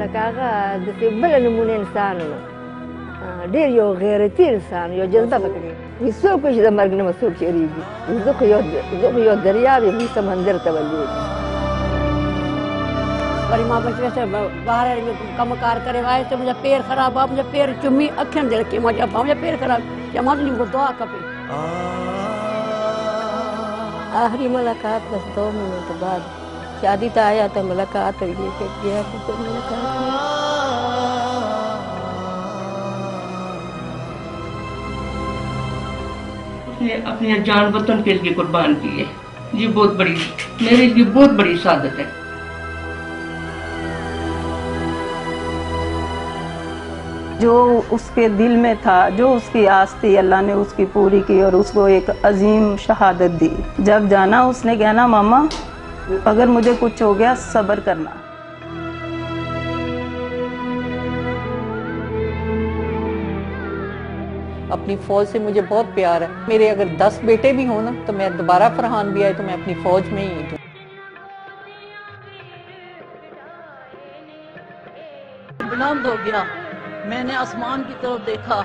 kakak dasi bala nmune insan no dir yo ghairati insan yo jazba bakri wiso ko jida margne masul cherigi zuq yo darya bi samandar tawali पर मां बच वैसे बाहर में कम car करे आए तो मुझे पैर खराब आ मुझे पैर चुम्मी अखियन दे के मुझे पैर खराब या मां को दुआ कपे आखिरी मुलाकात बस 2 मिनट बाद शादी तो आया तो मुलाकात हुई फिर गया तो मुलाकात उसने अपनी जान वतन के लिए कुर्बान की है। ये बहुत बड़ी मेरे लिए बहुत बड़ी शहादत है। जो उसके दिल में था, जो उसकी आस थी, अल्लाह ने उसकी पूरी की और उसको एक अजीम शहादत दी। जब जाना उसने कहना मामा अगर मुझे कुछ हो गया सब्र करना। अपनी फौज से मुझे बहुत प्यार है। मेरे अगर 10 बेटे भी हो ना तो मैं दोबारा फरहान भी आए तो मैं अपनी फौज में ही दूँ। बुलंद हो गया, मैंने आसमान की तरफ देखा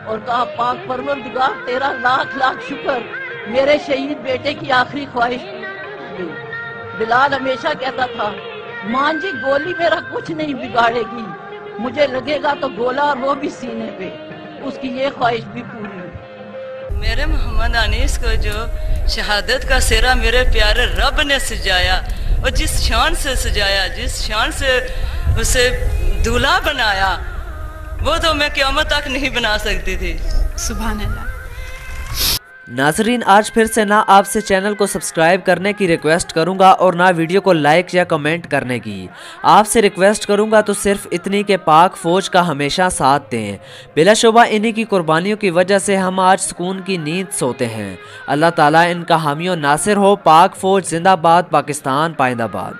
और कहा पाक परवरदिगार तेरा लाख लाख शुक्र, मेरे शहीद बेटे की आखिरी ख्वाहिश थी। बिलाल हमेशा कहता था मां जी गोली मेरा कुछ नहीं बिगाड़ेगी, मुझे लगेगा तो गोला और वो भी सीने पे। उसकी ये ख्वाहिश भी पूरी हुई। मेरे मोहम्मद अनीस को जो शहादत का सेहरा मेरे प्यारे रब ने सजाया और जिस शान से सजाया, जिस शान से उसे दूल्हा बनाया, वो तो मैं क़यामत तक नहीं बना सकती थी। सुभान अल्लाह। नाजरीन, आज फिर से ना आपसे चैनल को सब्सक्राइब करने की रिक्वेस्ट करूंगा और ना वीडियो को लाइक या कमेंट करने की। आपसे रिक्वेस्ट करूंगा तो सिर्फ इतनी के पाक फ़ौज का हमेशा साथ दें। बिलाशुबा इन्हीं की कुर्बानियों की वजह से हम आज सुकून की नींद सोते हैं। अल्लाह ताला इनका हामी और नासिर हो। पाक फ़ौज जिंदाबाद, पाकिस्तान पाइंदाबाद।